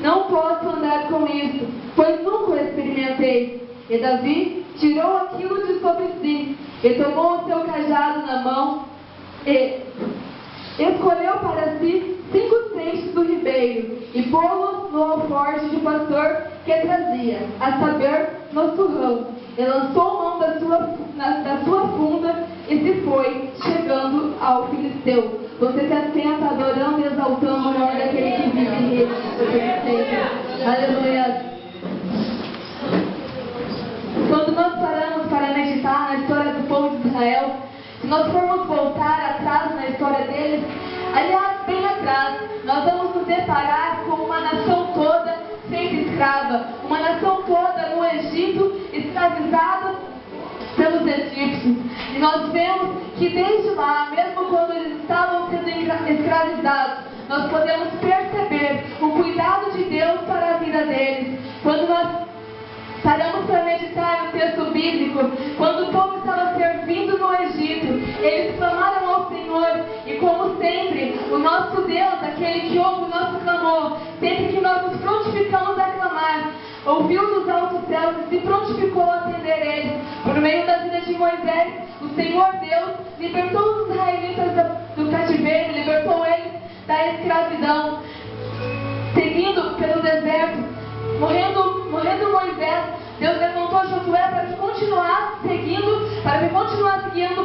não posso andar com isso, pois nunca o experimentei. E Davi tirou aquilo de sobre si, e tomou o seu cajado na mão, e escolheu para si 5 trechos do ribeiro, e pô-los no alforje de pastor que trazia, a saber, no surrão. E lançou mão da sua funda, e se foi, chegando ao filisteu. Você se assenta adorando e exaltando o nome daquele que vive e reina por sempre. Aleluia. Quando nós paramos para meditar na história do povo de Israel, se nós formos voltar atrás na história deles, aliás, bem atrás, nós vamos nos deparar com uma nação toda sempre escrava, uma nação toda no Egito, escravizada pelos egípcios. E nós vemos que desde lá, mesmo quando eles estavam sendo escravizados, nós podemos perceber o cuidado de Deus para a vida deles. Quando nós paramos para meditar no texto bíblico, quando o povo estava servindo no Egito, eles clamaram ao Senhor, e como sempre, o nosso Deus, aquele que ouve o nosso clamor, sempre que nós nos prontificamos a clamar, ouviu dos altos céus e se prontificou a atender eles. Por meio da vida de Moisés, o Senhor Deus libertou os israelitas do cativeiro, libertou eles da escravidão, seguindo pelo deserto. Morrendo Moisés, Deus levantou Josué para que continuasse seguindo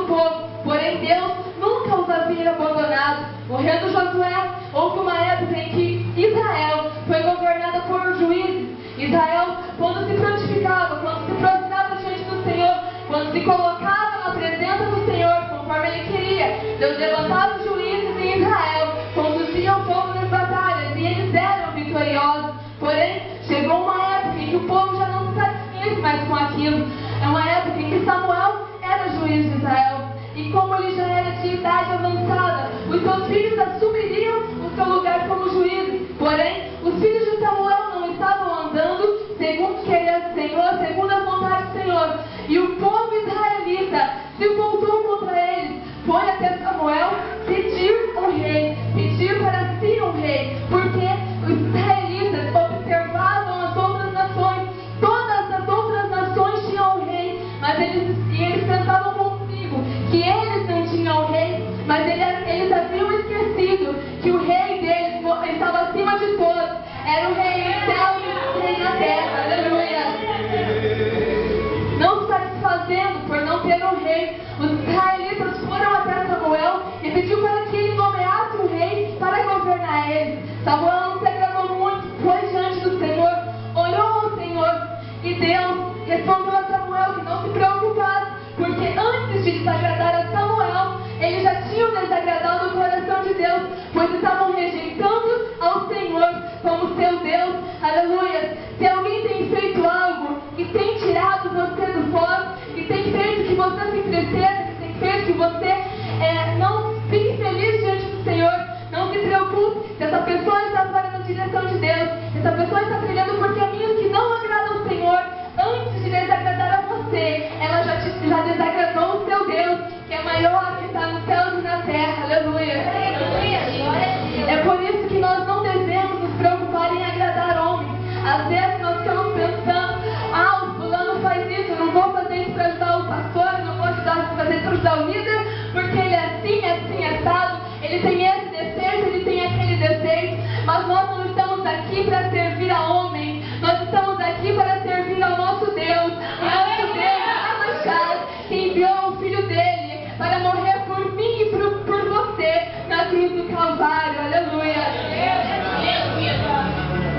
o povo. Porém, Deus nunca os havia abandonado. Morrendo Josué, houve uma época em que Israel foi governada por juízes. Israel, quando se prontificava, quando se prostrava diante do Senhor, quando se colocava na presença do Senhor, conforme Ele queria, Deus levantava os juízes em Israel, conduzia o povo nas batalhas, e eles eram vitoriosos. Porém, chegou uma época em que o povo já não se satisfez mais com aquilo. É uma época em que Samuel era juiz de Israel. E como ele já era de idade avançada, os seus filhos assumiriam o seu lugar como juízes. Porém, os filhos de Samuel não estavam andando segundo o querer do Senhor, segundo a vontade do Senhor. E o povo israelita se voltou contra eles. Foi até Samuel pedir um rei, pedir para si um rei, porque os israelitas observavam as outras nações. Todas as outras nações tinham um rei, mas eles pensavam consigo que eles não tinham rei, mas eles haviam esquecido que o rei deles estava acima de todos. Era o rei no céu e o rei na terra. Aleluia. Não se satisfazendo por não ter um rei, os israelitas foram até Samuel e pediu para que ele nomeasse um rei para governar eles. Samuel não se agradou muito, foi diante do Senhor, orou ao Senhor, e Deus respondeu a Samuel que não se preocupasse, porque antes de desagradar a Samuel, eles já tinham desagradado o coração de Deus, pois estavam rejeitando ao Senhor como seu Deus. Aleluia. Se alguém tem feito algo que tem tirado você do foco, que tem feito que você se entristeça, que tem feito que você não fique feliz diante do Senhor, não se preocupe. Se essa pessoa está fora da direção de Deus, se essa pessoa está trilhando por caminhos que não agradam ao Senhor, antes de desagradar a você, ela já desagradou o seu Deus, que é maior, que está nos céus e na terra. Aleluia. É por isso que nós não devemos nos preocupar em agradar homens. Às vezes nós ficamos pensando, o fulano faz isso, eu não vou fazer isso para ajudar o pastor, eu não vou fazer isso para ajudar o líder, porque ele é assim, assado, ele tem esse defeito, ele tem aquele defeito. Mas nós não estamos aqui para servir a homens, nós estamos aqui para servir ao nosso Deus. O nosso Deus, que enviou o Filho dele para morrer por mim e por você na cruz do Calvário. Aleluia.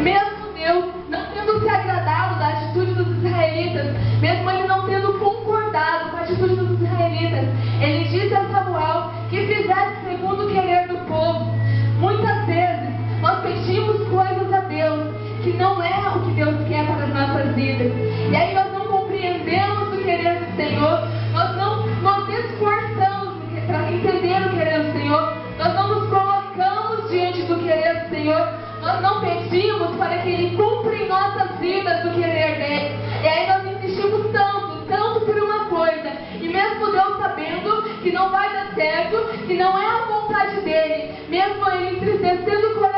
Mesmo Deus não tendo se agradado da atitude dos israelitas, mesmo ele não tendo concordado com a atitude dos israelitas, ele disse a Samuel que fizesse segundo o querer do povo. Muitas vezes nós pedimos coisas a Deus que não é o que Deus quer para as nossas vidas, e aí nós não compreendemos o querer do Senhor, nós não nos esforçamos para entender o querer do Senhor, nós não nos colocamos diante do querer do Senhor, nós não pedimos para que Ele cumpra em nossas vidas o querer dele. E aí nós insistimos tanto por uma coisa, e mesmo Deus sabendo que não vai dar certo, que não é a vontade dele, mesmo Ele entristecendo o coração